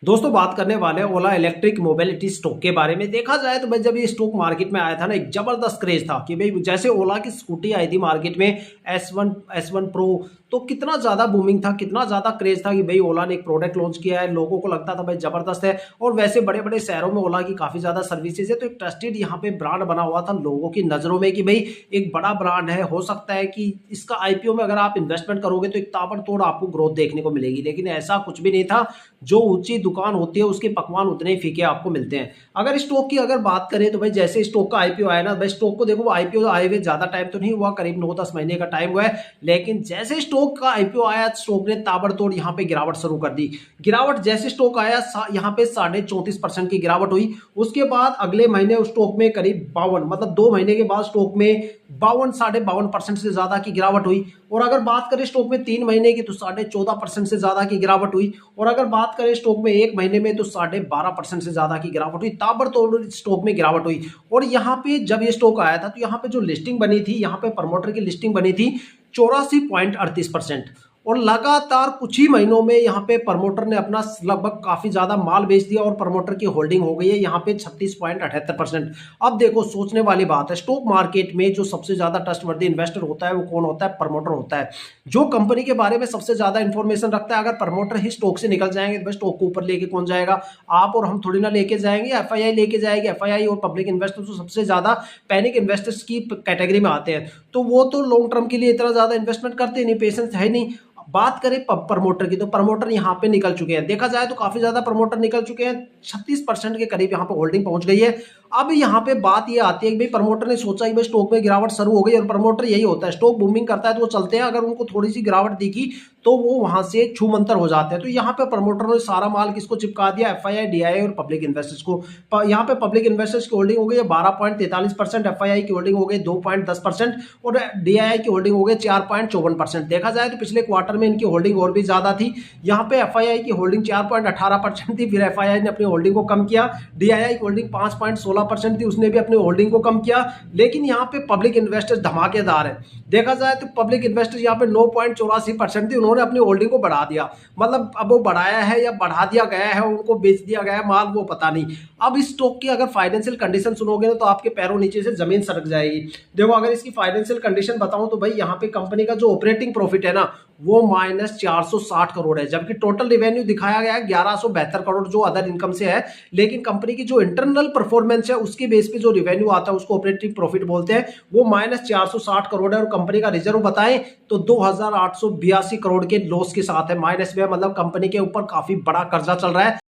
दोस्तों बात करने वाले हैं ओला इलेक्ट्रिक मोबिलिटी स्टॉक के बारे में। देखा जाए तो भाई जब ये स्टॉक मार्केट में आया था ना, एक जबरदस्त क्रेज था कि भाई जैसे ओला की स्कूटी आई थी मार्केट में S1 प्रो, तो कितना ज्यादा बूमिंग था, कितना ज्यादा क्रेज था कि भाई ओला ने एक प्रोडक्ट लॉन्च किया है। लोगों को लगता था भाई जबरदस्त है। और वैसे बड़े बड़े शहरों में ओला की काफी ज्यादा सर्विसेज है, तो एक ट्रस्टेड यहाँ पे ब्रांड बना हुआ था लोगों की नजरों में कि भाई एक बड़ा ब्रांड है। हो सकता है कि इसका आईपीओ में अगर आप इन्वेस्टमेंट करोगे तो एक ताबड़तोड़ आपको ग्रोथ देखने को मिलेगी, लेकिन ऐसा कुछ भी नहीं था। जो ऊंची दुकान होती है उसके पकवान उतने ही फीके आपको मिलते हैं। अगर स्टॉक की अगर बात करें तो भाई जैसे स्टॉक का आईपीओ आया ना, भाई स्टॉक को देखो, आईपीओ आए हुए ज्यादा टाइम तो नहीं हुआ, करीब 9-10 महीने का टाइम हुआ है। लेकिन जैसे स्टॉक का आईपीओ आया, स्टॉक ने ताबड़तोड़ यहाँ पे गिरावट शुरू कर दी। गिरावट जैसे स्टॉक आया यहाँ पे 34.5% की गिरावट हुई। उसके बाद अगले महीने स्टॉक में करीब 52, मतलब 2 महीने के बाद स्टॉक में 52-52.5% से ज्यादा की गिरावट हुई। और अगर बात करें स्टॉक में 3 महीने की तो 14.5% से ज्यादा की गिरावट हुई। और अगर बात करें स्टॉक में 1 महीने में तो 12.5% से ज्यादा की गिरावट हुई। ताबड़तोड़ स्टॉक में गिरावट हुई। और यहाँ पे जब ये स्टॉक आया था तो यहाँ पे जो लिस्टिंग बनी थी, यहाँ पे प्रमोटर की लिस्टिंग बनी थी 84.38%। और लगातार कुछ ही महीनों में यहाँ पे प्रमोटर ने अपना लगभग काफी ज्यादा माल बेच दिया और प्रमोटर की होल्डिंग हो गई है यहाँ पे 36.78%। अब देखो, सोचने वाली बात है, स्टॉक मार्केट में जो सबसे ज्यादा ट्रस्टवर्दी इन्वेस्टर होता है वो कौन होता है? प्रमोटर होता है, जो कंपनी के बारे में सबसे ज्यादा इंफॉर्मेशन रखता है। अगर प्रमोटर ही स्टॉक से निकल जाएंगे तो स्टॉक को ऊपर लेके कौन जाएगा? आप और हम थोड़ी ना लेके जाएंगे, एफआईआई लेके जाएगी। एफआईआई और पब्लिक इन्वेस्टर्स तो सबसे ज्यादा पैनिक इन्वेस्टर्स की कैटेगरी में आते हैं, तो वो तो लॉन्ग टर्म के लिए इतना ज्यादा इन्वेस्टमेंट करते नहीं, पेशेंस है नहीं। बात करें प्रमोटर की, तो प्रमोटर यहाँ पे निकल चुके हैं। देखा जाए तो काफी ज्यादा प्रमोटर निकल चुके हैं, 36% के करीब यहाँ पे होल्डिंग पहुंच गई है। अब यहाँ पे बात ये आती है कि भाई प्रमोटर ने सोचा कि भाई स्टॉक में गिरावट शुरू हो गई, और प्रमोटर यही होता है, स्टॉक बूमिंग करता है तो वो चलते हैं, अगर उनको थोड़ी सी गिरावट दिखी तो वो वहां से छूमंतर हो जाते हैं। तो यहाँ पे प्रमोटर ने सारा माल किसको चिपका दिया? एफआईआई, डीआईआई और पब्लिक इन्वेस्टर्स को। यहाँ पे पब्लिक इन्वेस्टर्स की होल्डिंग हो गई है 12.43%, एफआईआई की होल्डिंग हो गई 2.10% और डीआईआई की होल्डिंग हो गई 4.54%। देखा जाए तो पिछले क्वार्टर में इनकी होल्डिंग और भी ज्यादा थी। यहाँ पे एफआईआई की होल्डिंग 4.18% थी, फिर एफआईआई ने अपनी होल्डिंग को कम किया। डीआईआई की होल्डिंग 5.16% थी, उसने भी अपनी होल्डिंग को कम किया। लेकिन यहाँ पे पब्लिक इन्वेस्टर्स धमाकेदार है। देखा जाए तो पब्लिक इन्वेस्टर्स यहाँ पे 9.84% थी, उन्होंने अपनी होल्डिंग को बढ़ा दिया। मतलब अब वो बढ़ाया है या बढ़ा दिया गया है, उनको बेच दिया गया है माल, वो पता नहीं। अब इस स्टॉक की अगर फाइनेंशियल कंडीशन सुनोगे ना तो आपके पैरों नीचे से जमीन सरक जाएगी। देखो, अगर इसकी फाइनेंशियल कंडीशन बताऊं तो भाई यहाँ पे कंपनी का जो ऑपरेटिंग प्रॉफिट है ना, वो -460 करोड़ है, जबकि टोटल रेवेन्यू दिखाया गया है 1172 करोड़ जो अदर इनकम से है। लेकिन कंपनी की जो इंटरनल परफॉर्मेंस है उसके बेस पे जो रेवेन्यू आता है उसको ऑपरेटिंग प्रॉफिट बोलते हैं, वो -460 करोड़ है। और कंपनी का रिजर्व बताएं तो 2882 करोड़ के लॉस के साथ है, माइनस में, मतलब कंपनी के ऊपर काफी बड़ा कर्जा चल रहा है।